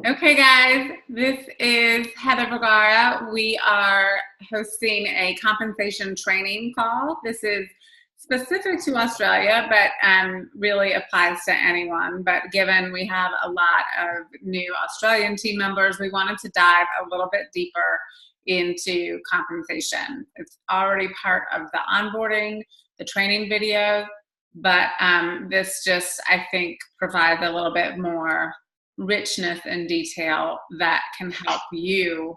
Okay, guys, this is Heather Vergara. We are hosting a compensation training call. This is specific to Australia, but really applies to anyone. But given we have a lot of new Australian team members, we wanted to dive a little bit deeper into compensation. It's already part of the onboarding, the training video, but this just, I think, provides a little bit more richness and detail that can help you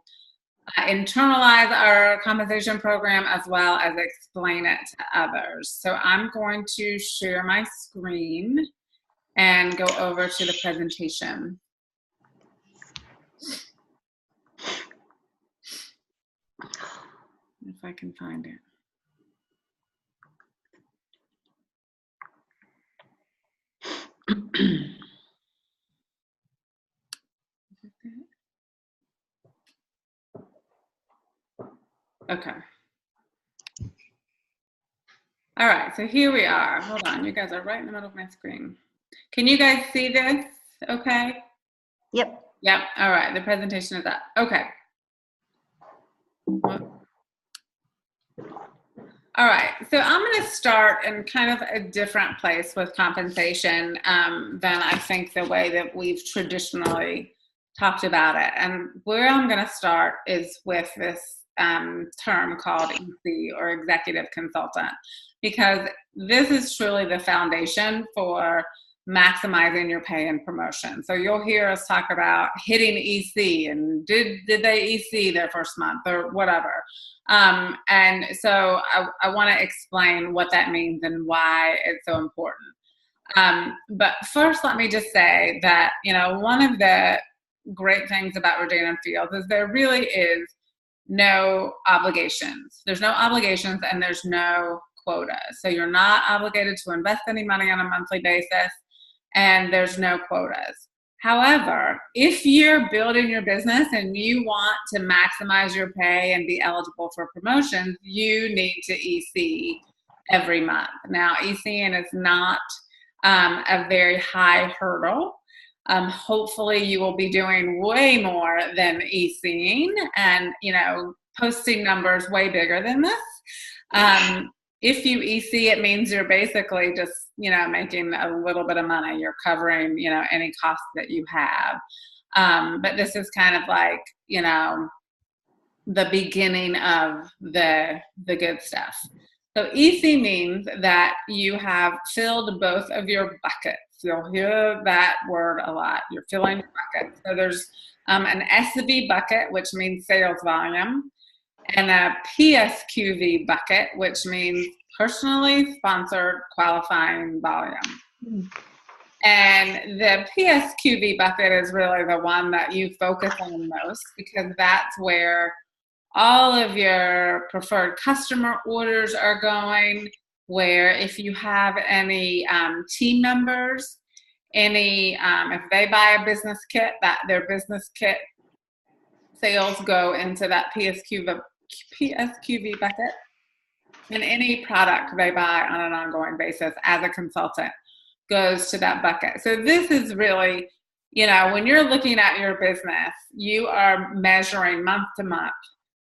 internalize our compensation program as well as explain it to others. So I'm going to share my screen and go over to the presentation. If I can find it. Okay. All right, so here we are. Hold on, you guys are right in the middle of my screen. Can you guys see this okay? Yep. Yep, all right, the presentation is up. Okay. All right, so I'm going to start in kind of a different place with compensation than I think the way that we've traditionally talked about it. And where I'm going to start is with this term called EC, or executive consultant, because this is truly the foundation for maximizing your pay and promotion. So you'll hear us talk about hitting EC and did they EC their first month or whatever. And so I want to explain what that means and why it's so important. But first, let me just say that, one of the great things about Rodan & Fields is there really is no obligations. There's no obligations and there's no quota. So you're not obligated to invest any money on a monthly basis, and there's no quotas. However, if you're building your business and you want to maximize your pay and be eligible for promotions, you need to EC every month. Now, ECing is not a very high hurdle. Hopefully you will be doing way more than ECing and, posting numbers way bigger than this. If you EC, it means you're basically just, making a little bit of money. You're covering, any costs that you have. But this is kind of like, the beginning of the good stuff. So EC means that you have filled both of your buckets. You'll hear that word a lot. You're filling your buckets. So there's an SV bucket, which means sales volume, and a PSQV bucket, which means personally sponsored qualifying volume. And the PSQV bucket is really the one that you focus on most, because that's where all of your preferred customer orders are going, where if you have any team members, if they buy a business kit, that their business kit sales go into that PSQV bucket, and any product they buy on an ongoing basis as a consultant goes to that bucket. So this is really, when you're looking at your business, you are measuring month to month,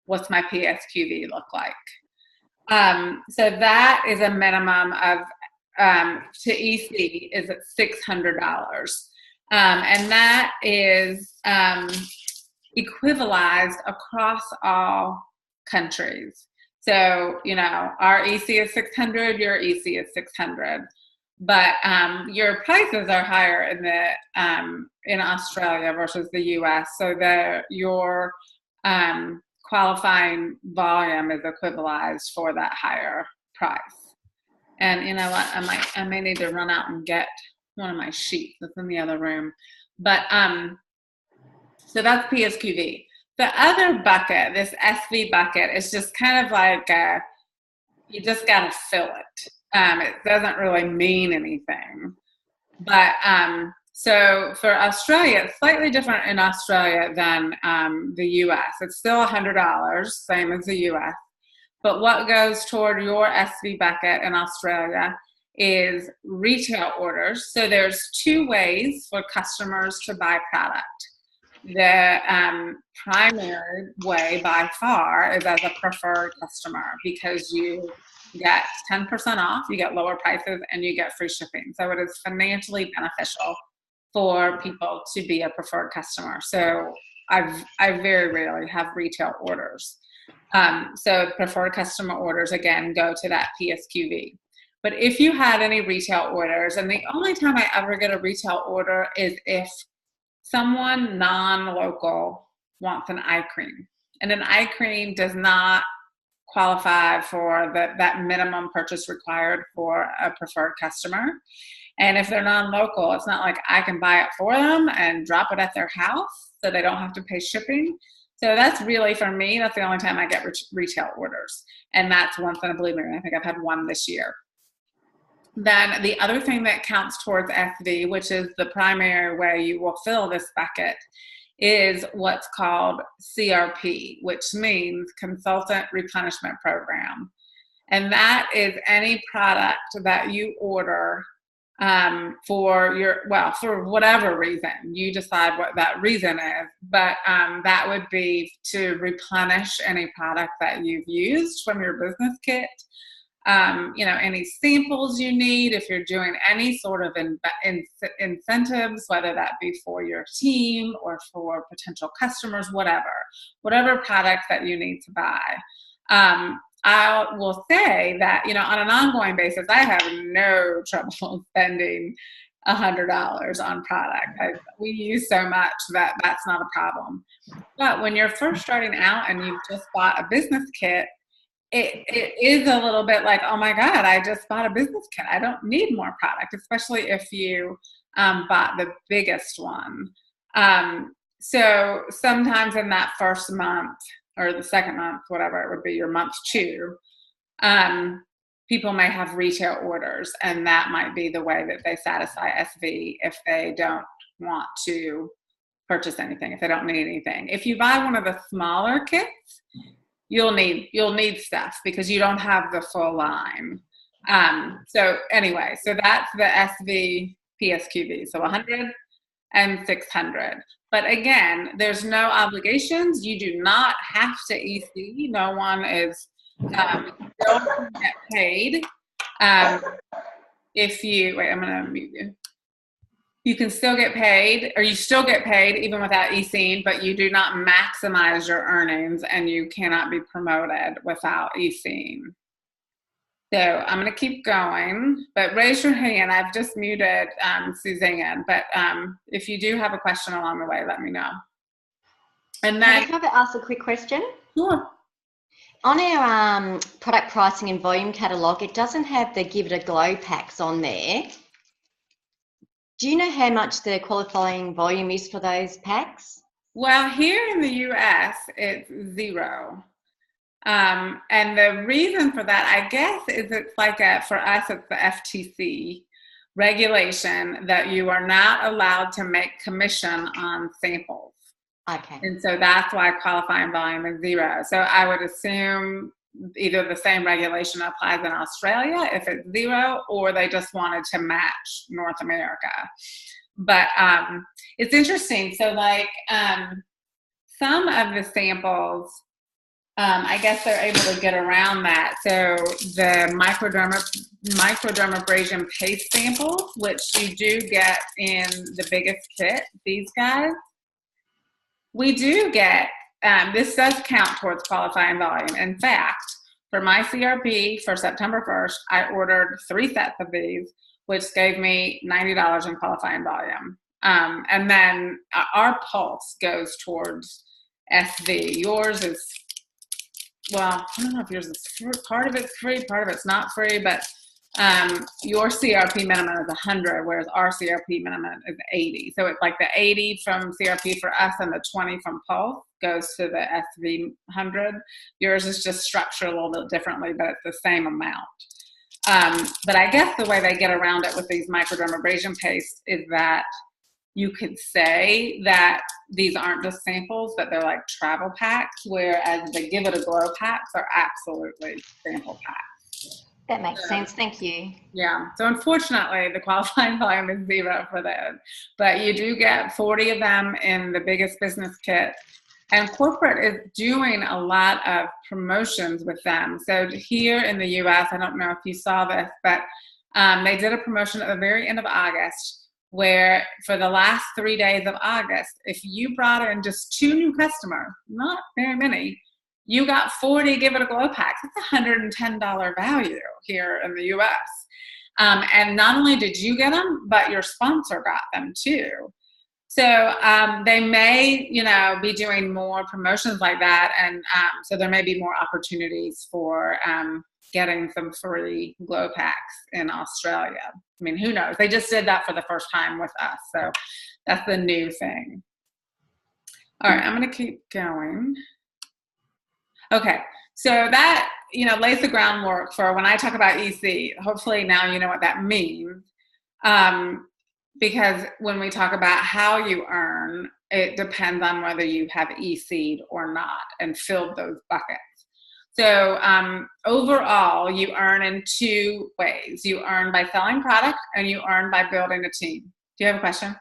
what's my PSQV look like? So that is a minimum of, to EC is at $600. And that is equivalized across all countries. So, our EC is 600, your EC is 600. But your prices are higher in Australia versus the US. So your qualifying volume is equivalized for that higher price. And you know what? I may need to run out and get one of my sheets that's in the other room. But so that's PSQV. The other bucket, this SV bucket, is just kind of like you just got to fill it. It doesn't really mean anything. But so for Australia, it's slightly different in Australia than the US. It's still $100, same as the US. But what goes toward your SV bucket in Australia is retail orders. So there's two ways for customers to buy product. the primary way by far is as a preferred customer, because you get 10% off, you get lower prices, and you get free shipping. So it is financially beneficial for people to be a preferred customer. So I very rarely have retail orders. So preferred customer orders, again, go to that PSQV. But if you had any retail orders, and the only time I ever get a retail order is if someone non-local wants an eye cream, and an eye cream does not qualify for that minimum purchase required for a preferred customer. And if they're non-local, it's not like I can buy it for them and drop it at their house so they don't have to pay shipping. So that's really, for me, that's the only time I get retail orders. And that's once in a blue moon. I think I've had one this year. Then the other thing that counts towards SV, which is the primary way you will fill this bucket, is what's called CRP, which means Consultant Replenishment Program. And that is any product that you order for whatever reason. You decide what that reason is, but that would be to replenish any product that you've used from your business kit. Any samples you need, if you're doing any sort of incentives, whether that be for your team or for potential customers, whatever product that you need to buy. I will say that, on an ongoing basis, I have no trouble spending $100 on product. We use so much that that's not a problem. But when you're first starting out and you've just bought a business kit, it is a little bit like, oh my God, I just bought a business kit. I don't need more product, especially if you bought the biggest one. So sometimes in that first month or the second month, whatever it would be, your month 2, people may have retail orders, and that might be the way that they satisfy SV if they don't want to purchase anything, if they don't need anything. If you buy one of the smaller kits, you'll need stuff because you don't have the full line. So that's the SV PSQV. So 100 and 600. But again, there's no obligations. You do not have to EC. No one is don't get paid. If you wait, I'm gonna mute you. You can still get paid, or you still get paid even without ECing, but you do not maximize your earnings, and you cannot be promoted without ECing. So I'm going to keep going, but raise your hand. I've just muted Suzanne, but if you do have a question along the way, let me know. And then, can I ask a quick question? Sure. On our product pricing and volume catalogue, it doesn't have the Give It a Glow packs on there. Do you know how much the qualifying volume is for those packs? Well, here in the US, it's 0. And the reason for that, I guess, is it's like for us, it's the FTC regulation that you are not allowed to make commission on samples. Okay. And so that's why qualifying volume is 0. So I would assume either the same regulation applies in Australia if it's 0, or they just wanted to match North America. But it's interesting. So like some of the samples, I guess they're able to get around that. So the microdermabrasion paste samples, which you do get in the biggest kit, these guys, we do get, this does count towards qualifying volume. In fact, for my CRP for September 1st, I ordered 3 sets of these, which gave me $90 in qualifying volume. And then our Pulse goes towards SV. Yours is, well, I don't know if yours is free. Part of it's free, part of it's not free, but your CRP minimum is 100, whereas our CRP minimum is 80. So it's like the 80 from CRP for us and the 20 from Pulse goes to the SV 100. Yours is just structured a little bit differently, but it's the same amount. But I guess the way they get around it with these microdermabrasion pastes is that you could say that these aren't just samples, but they're like travel packs, whereas the Give It a Glow packs are absolutely sample packs. That makes sense. Thank you. Yeah. So unfortunately, the qualifying volume is 0 for those, but you do get 40 of them in the biggest business kit. And corporate is doing a lot of promotions with them. So here in the US, I don't know if you saw this, but they did a promotion at the very end of August where for the last 3 days of August, if you brought in just 2 new customers, not very many, you got 40 Give It a Glow packs. It's $110 value here in the US. And not only did you get them, but your sponsor got them too. So they may, be doing more promotions like that, and so there may be more opportunities for getting some free glow packs in Australia. I mean, who knows? They just did that for the first time with us, so that's the new thing. All right, I'm going to keep going. Okay, so that lays the groundwork for when I talk about EC. Hopefully now you know what that means. Because when we talk about how you earn, it depends on whether you have EC'd or not and filled those buckets. So overall, you earn in 2 ways. You earn by selling product and you earn by building a team. Do you have a question?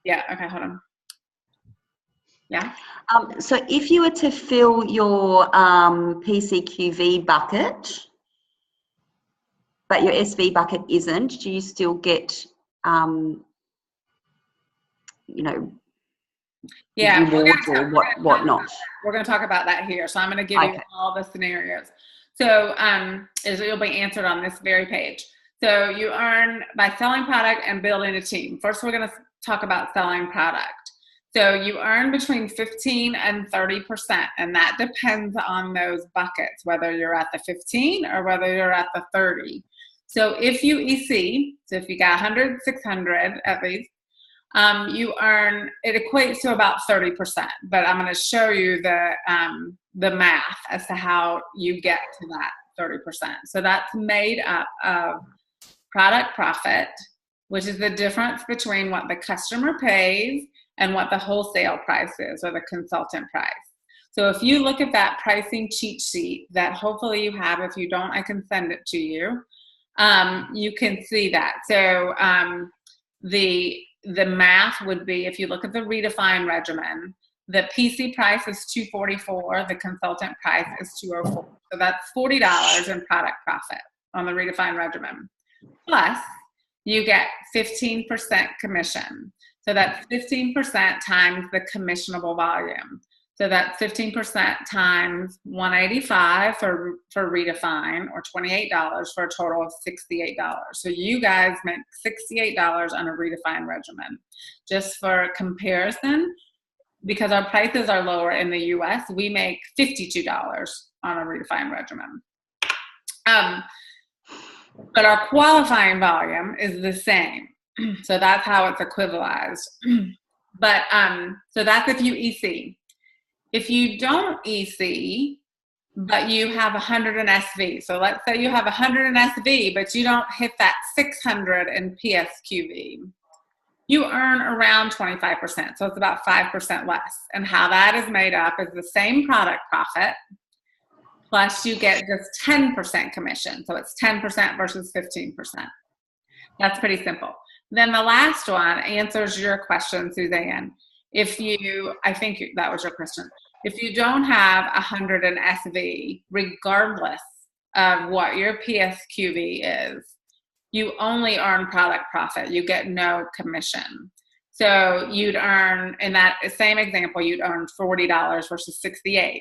Yeah, okay, hold on. Yeah. So if you were to fill your PCQV bucket, but your SV bucket isn't, do you still get yeah, rewards or whatnot? We're going to talk about that here. So I'm going to give you all the scenarios. So it'll be answered on this very page. So you earn by selling product and building a team. First, we're going to talk about selling product. So you earn between 15 and 30%, and that depends on those buckets, whether you're at the 15 or whether you're at the 30. So if you EC, so if you got 100, 600 at least, you earn, it equates to about 30%, but I'm going to show you the math as to how you get to that 30%. So that's made up of product profit, which is the difference between what the customer pays and what the wholesale price is, or the consultant price. So if you look at that pricing cheat sheet that hopefully you have, if you don't, I can send it to you. You can see that. So the math would be, if you look at the redefined regimen, the PC price is $244, the consultant price is $204. So that's $40 in product profit on the redefined regimen. Plus, you get 15% commission. So that's 15% times the commissionable volume. So that's 15% times $185 for redefine, or $28 for a total of $68. So you guys make $68 on a redefined regimen. Just for comparison, because our prices are lower in the US, we make $52 on a redefined regimen. But our qualifying volume is the same. So that's how it's equivalized. But so that's if you EC. If you don't EC, but you have 100 in SV, so let's say you have 100 in SV, but you don't hit that 600 in PSQV, you earn around 25%. So it's about 5% less. And how that is made up is the same product profit, plus you get just 10% commission. So it's 10% versus 15%. That's pretty simple. Then the last one answers your question, Suzanne. If you, I think that was your question. If you don't have 100 in SV, regardless of what your PSQV is, you only earn product profit. You get no commission. So you'd earn, in that same example, you'd earn $40 versus $68.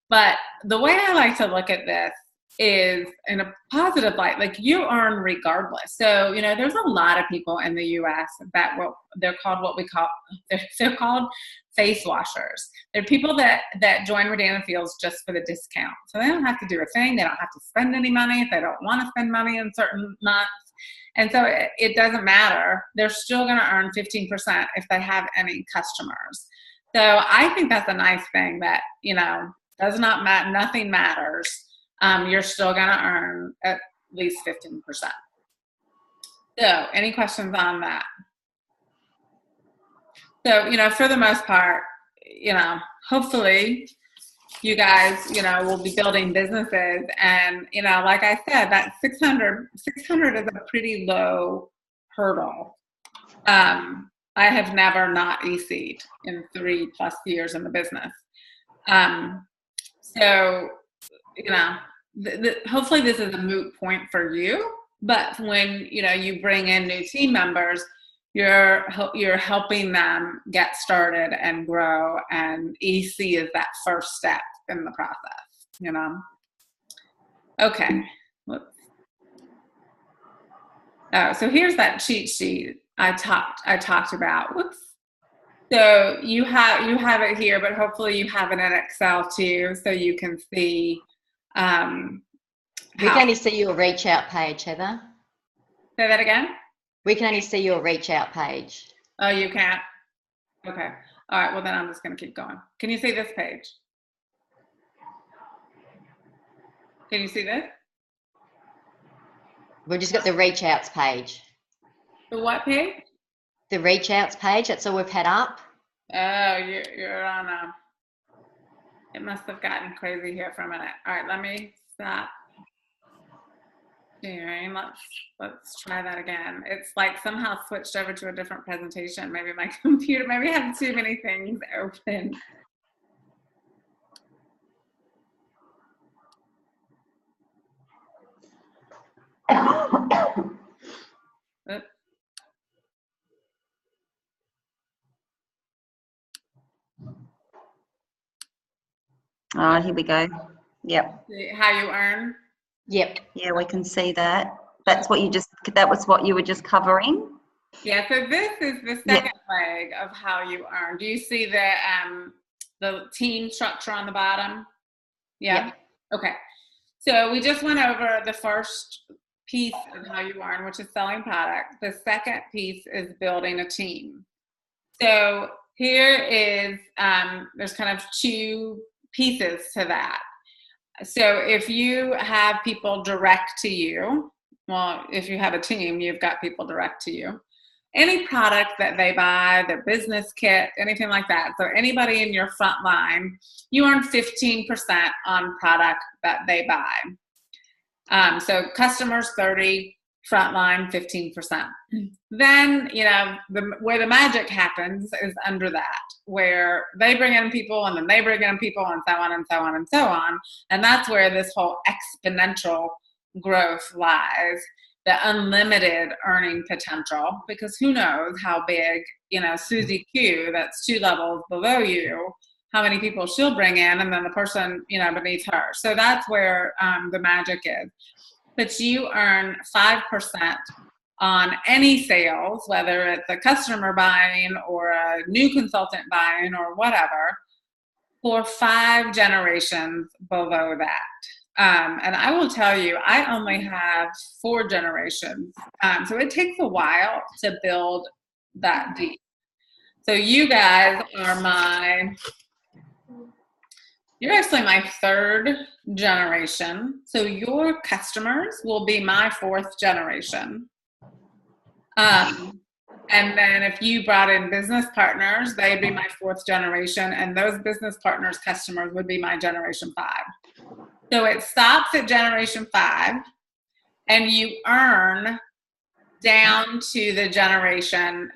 But the way I like to look at this is in a positive light, like you earn regardless. So, there's a lot of people in the US that they're called they're called face washers. They're people that join Rodano Fields just for the discount. So they don't have to do a thing. They don't have to spend any money if they don't want to spend money in certain months. And so it doesn't matter. They're still going to earn 15% if they have any customers. So I think that's a nice thing that, does not matter. Nothing matters. You're still going to earn at least 15%. So any questions on that? So, for the most part, hopefully you guys, you know, will be building businesses. And, you know, like I said, that 600 is a pretty low hurdle. I have never not EC'd in 3+ years in the business. So, you know, hopefully this is a moot point for you, but when, you know, you bring in new team members, you're helping them get started and grow, and EC is that first step in the process, you know. Okay. Oh, so here's that cheat sheet I talked about. Whoops. So you have it here, but hopefully you have it in Excel too, so you can see. We can only see your reach out page, Heather. Say that again? We can only see your reach out page. Oh, you can't? Okay. All right, well then I'm just gonna keep going. Can you see this page? Can you see this? We've just got the reach outs page. The what page? The reach outs page, that's all we've had up. Oh, you're on a, it must have gotten crazy here for a minute. All right, let me stop sharing. Let's try that again. It's like somehow switched over to a different presentation. Maybe my computer, maybe I have too many things open. Oops. Oh, here we go. Yep. See how you earn? Yep. Yeah, we can see that. That was what you were just covering. Yeah, so this is the second leg of how you earn. Do you see the team structure on the bottom? Yeah? Yep. Okay. So we just went over the first piece of how you earn, which is selling product. The second piece is building a team. So here is, there's kind of two pieces to that. So if you have people direct to you, well, if you have a team, you've got people direct to you. Any product that they buy, their business kit, anything like that. So anybody in your front line, you earn 15% on product that they buy. So customers 30, frontline 15%. Then, you know, where the magic happens is under that, where they bring in people and then they bring in people and so on and so on and so on. And that's where this whole exponential growth lies, the unlimited earning potential, because who knows how big, you know, Susie Q, that's 2 levels below you, how many people she'll bring in, and then the person, you know, beneath her. So that's where the magic is. But you earn 5% on any sales, whether it's a customer buying or a new consultant buying or whatever, for 5 generations below that. And I will tell you, I only have 4 generations. So it takes a while to build that deep. So you guys are you're actually my 3rd generation. So your customers will be my 4th generation. And then if you brought in business partners, they'd be my 4th generation. And those business partners' customers would be my generation 5. So it stops at generation 5, and you earn down to the generation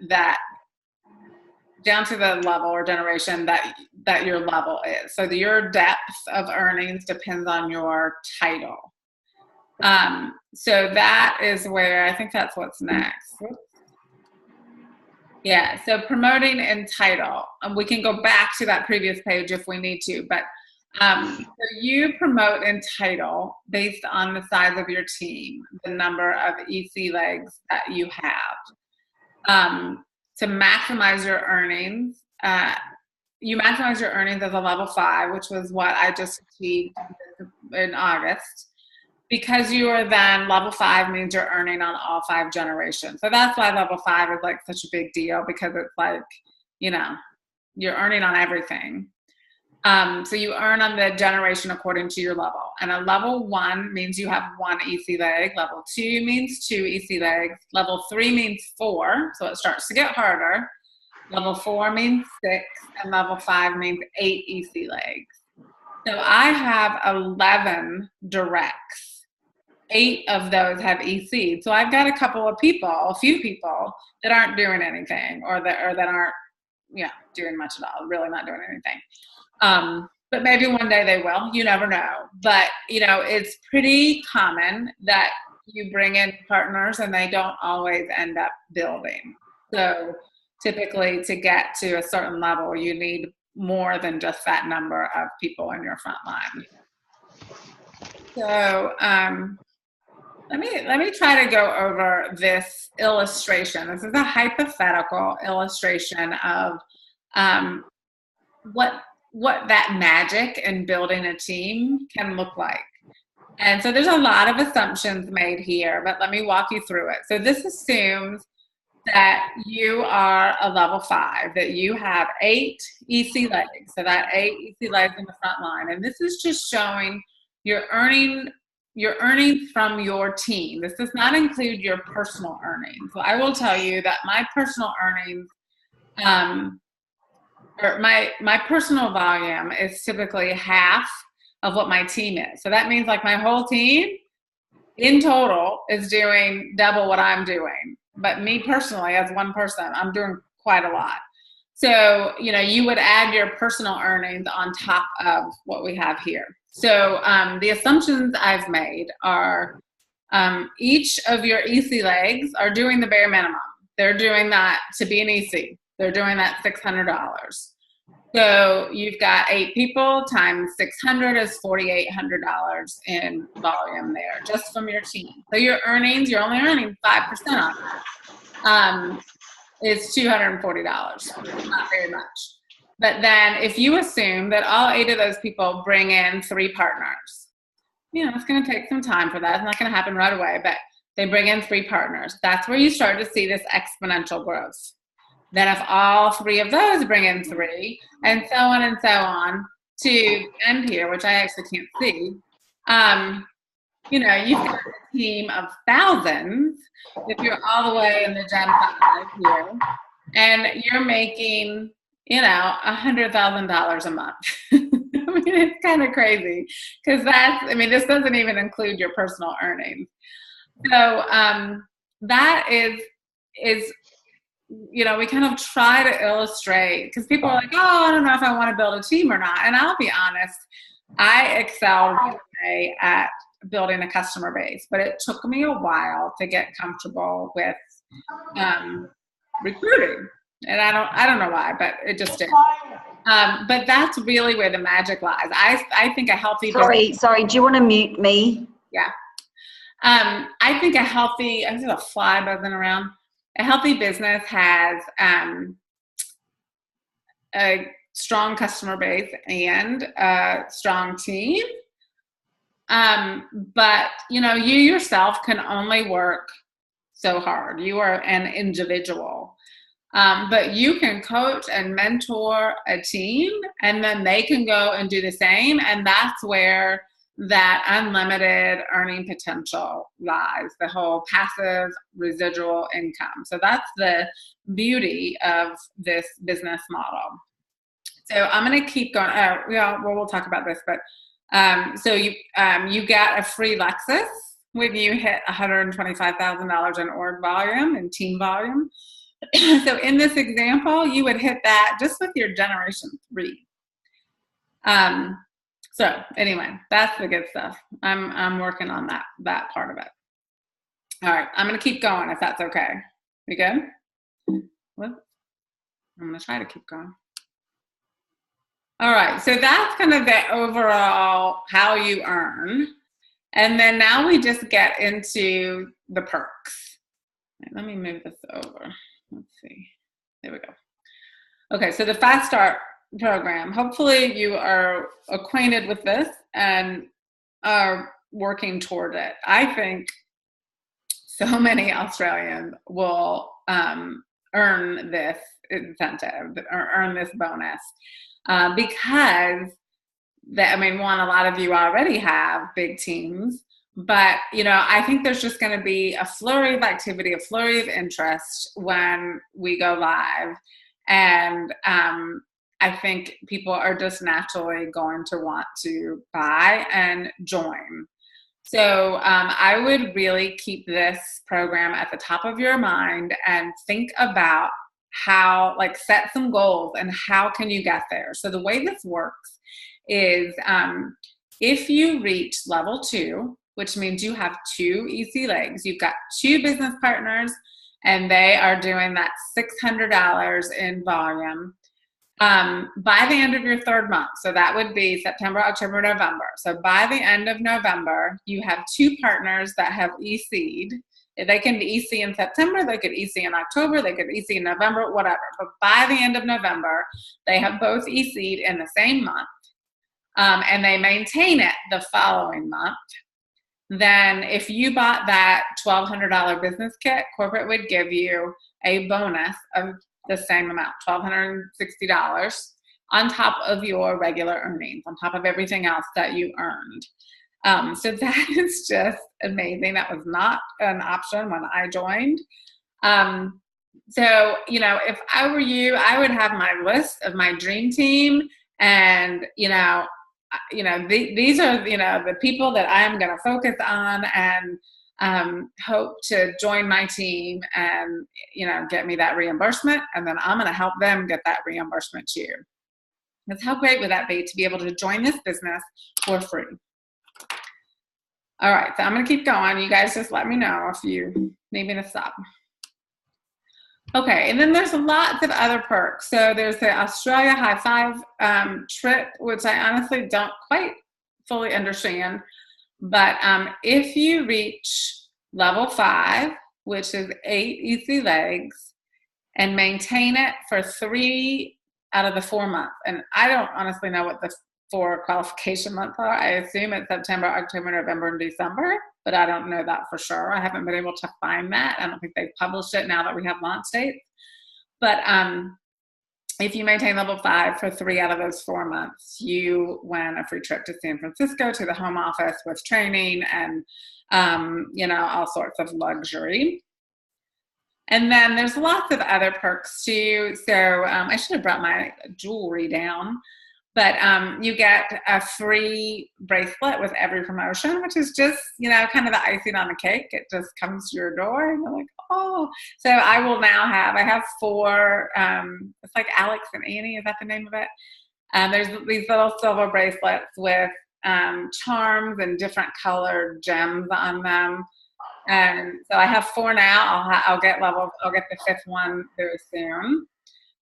down to the level or generation that your level is. So your depth of earnings depends on your title. So that is where, I think that's what's next. Yeah, so promoting in title. We can go back to that previous page if we need to, but so you promote in title based on the size of your team, the number of EC legs that you have. To maximize your earnings, you maximize your earnings as a level 5, which was what I just achieved in August. Because you are then level 5 means you're earning on all 5 generations. So that's why level 5 is like such a big deal, because it's like, you know, you're earning on everything. So you earn on the generation according to your level. And a level 1 means you have 1 EC leg. Level 2 means 2 EC legs. Level 3 means 4. So it starts to get harder. Level 4 means 6. And level 5 means 8 EC legs. So I have 11 directs. 8 of those have EC. So I've got a few people that aren't doing anything or that aren't, doing much at all, really not doing anything. But maybe one day they will. You never know. But, it's pretty common that you bring in partners and they don't always end up building. So typically to get to a certain level, you need more than just that number of people in your front line. So let me try to go over this illustration. This is a hypothetical illustration of what that magic in building a team can look like. And so there's a lot of assumptions made here, but let me walk you through it. So this assumes that you are a level 5, that you have 8 EC legs. So that 8 EC legs in the front line. And this is just showing your earnings from your team. This does not include your personal earnings. So I will tell you that my personal earnings, or my personal volume is typically half of what my team is. So that means like my whole team in total is doing double what I'm doing. But me personally, as one person, I'm doing quite a lot. So, you would add your personal earnings on top of what we have here. So the assumptions I've made are each of your EC legs are doing the bare minimum. They're doing that to be an EC. They're doing that $600. So you've got 8 people times 600 is $4,800 in volume there, just from your team. So your earnings, you're only earning 5% on that. It's $240, not very much. But then if you assume that all 8 of those people bring in 3 partners, it's going to take some time for that. It's not going to happen right away, but they bring in 3 partners. That's where you start to see this exponential growth. Then if all 3 of those bring in 3, and so on to end here, which I actually can't see, you've got a team of thousands if you're all the way in the Gen 5 here, and you're making, $100,000 a month. I mean, it's kind of crazy because this doesn't even include your personal earnings. So that is we kind of try to illustrate, because people are like, oh, I don't know if I want to build a team or not. And I'll be honest, I excelled at building a customer base, but it took me a while to get comfortable with recruiting. And I don't know why, but it just did. But that's really where the magic lies. I think a healthy Sorry, do you want to mute me? Yeah. I think there's a fly buzzing around. A healthy business has a strong customer base and a strong team. But, you yourself can only work so hard. You are an individual. But you can coach and mentor a team, and then they can go and do the same. And that's where that unlimited earning potential lies, the whole passive residual income. So that's the beauty of this business model. So I'm going to keep going. We'll talk about this, but so you get a free Lexus when you hit $125,000 in org volume and team volume. So in this example, you would hit that just with your generation 3. So anyway, that's the good stuff. I'm working on that part of it. All right, I'm gonna keep going if that's okay. You good? What? I'm gonna try to keep going. All right, so that's kind of the overall how you earn. And then now we just get into the perks. Let me move this over. Let's see. There we go. Okay, so the Fast Start program. Hopefully you are acquainted with this and are working toward it. I think so many Australians will earn this incentive or earn this bonus because a lot of you already have big teams, but I think there's just going to be a flurry of activity, a flurry of interest when we go live. And I think people are just naturally going to want to buy and join. So I would really keep this program at the top of your mind and think about how, like, set some goals and how can you get there. So the way this works is if you reach level 2, which means you have 2 EC legs, you've got 2 business partners, and they are doing that $600 in volume. By the end of your 3rd month, so that would be September, October, November. So by the end of November, you have 2 partners that have EC'd. They can EC in September, they could EC in October, they could EC in November, whatever. But by the end of November, they have both EC'd in the same month, and they maintain it the following month. Then if you bought that $1,200 business kit, corporate would give you a bonus of the same amount, $1,260, on top of your regular earnings, on top of everything else that you earned. So that is just amazing. That was not an option when I joined. So, if I were you, I would have my list of my dream team, and, these are, the people that I am going to focus on and hope to join my team and, get me that reimbursement. And then I'm going to help them get that reimbursement too. Because how great would that be to be able to join this business for free? All right, so I'm going to keep going. You guys just let me know if you need me to stop. Okay, and then there's lots of other perks. So there's the Australia High Five trip, which I honestly don't quite fully understand. But if you reach level 5, which is 8 EC legs, and maintain it for 3 out of the 4 months, and I don't honestly know what the 4 qualification months are. I assume it's September, October, November, and December, but I don't know that for sure. I haven't been able to find that. I don't think they've published it now that we have launch dates. But if you maintain level 5 for 3 out of those 4 months, you win a free trip to San Francisco to the home office with training and, all sorts of luxury. And then there's lots of other perks too. So I should have brought my jewelry down. But you get a free bracelet with every promotion, which is just, kind of the icing on the cake. It just comes to your door and you're like, oh. So I have 4, it's like Alex and Annie, is that the name of it? There's these little silver bracelets with charms and different colored gems on them. And so I have 4 now. I'll get the 5th one very soon.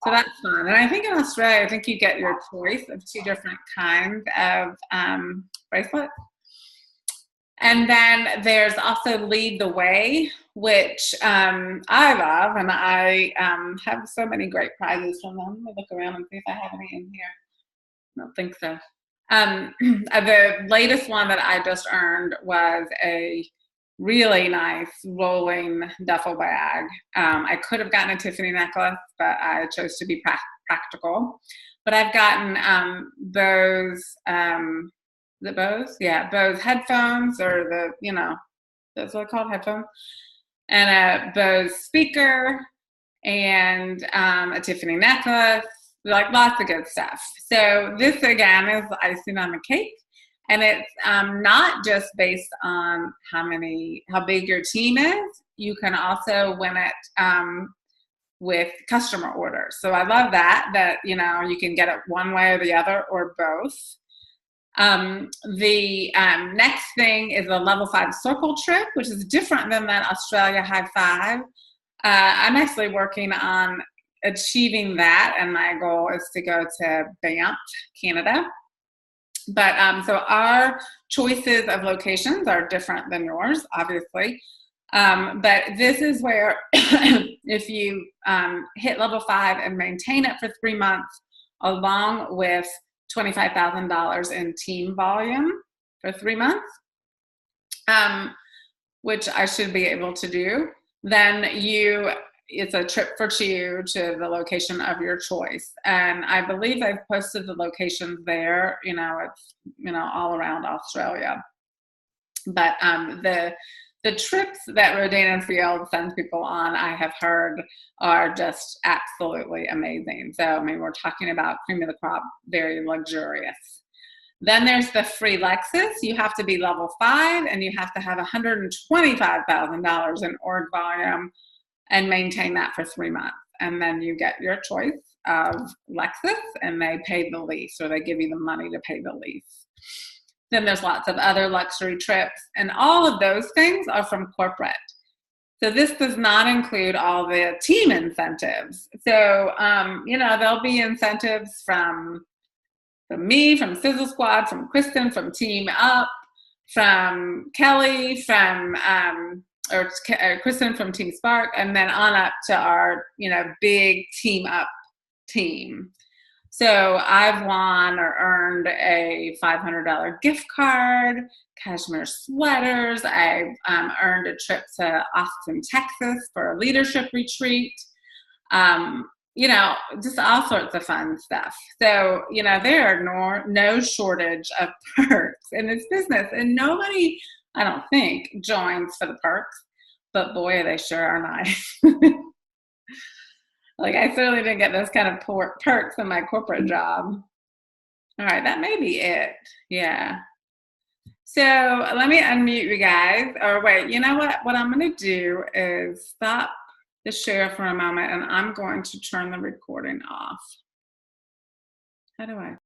So that's fun. And I think in Australia, I think you get your choice of 2 different kinds of bracelets. And then there's also Lead the Way, which I love. And I have so many great prizes from them. Let me look around and see if I have any in here. I don't think so. The latest one that I just earned was a really nice rolling duffel bag. I could have gotten a Tiffany necklace, but I chose to be practical. But I've gotten Bose, is it Bose? Yeah, Bose headphones, or that's what they're called, headphones. And a Bose speaker, and a Tiffany necklace, like lots of good stuff. So this, again, is icing on the cake. And it's not just based on how big your team is. You can also win it with customer orders. So I love that you can get it one way or the other or both. The next thing is a level 5 circle trip, which is different than that Australia High Five. I'm actually working on achieving that, and my goal is to go to Banff, Canada. But so our choices of locations are different than yours, obviously. But this is where if you hit level 5 and maintain it for 3 months, along with $25,000 in team volume for 3 months, which I should be able to do, then it's a trip for 2 to the location of your choice. And I believe I've posted the locations there. It's, all around Australia. But the The trips that Rodina Field sends people on, I have heard, are just absolutely amazing. So, I mean, we're talking about cream of the crop, very luxurious. Then there's the free Lexus. You have to be level 5 and you have to have $125,000 in org volume and maintain that for 3 months. And then you get your choice of Lexus and they pay the lease, or they give you the money to pay the lease. Then there's lots of other luxury trips, and all of those things are from corporate. So this does not include all the team incentives. So, there'll be incentives from me, from Sizzle Squad, from Kristen, from Team Up, from Kelly, from Kristen from Team Spark, and then on up to our, big Team Up team. So I've won or earned a $500 gift card, cashmere sweaters. I've earned a trip to Austin, Texas for a leadership retreat. Just all sorts of fun stuff. So, there are no shortage of perks in this business, and nobody, I don't think, joins for the perks, but boy, they sure are nice. Like, I certainly didn't get those kind of perks in my corporate job. All right, that may be it. Yeah. So let me unmute you guys. Or wait, you know what? What I'm going to do is stop the share for a moment, and I'm going to turn the recording off. How do I?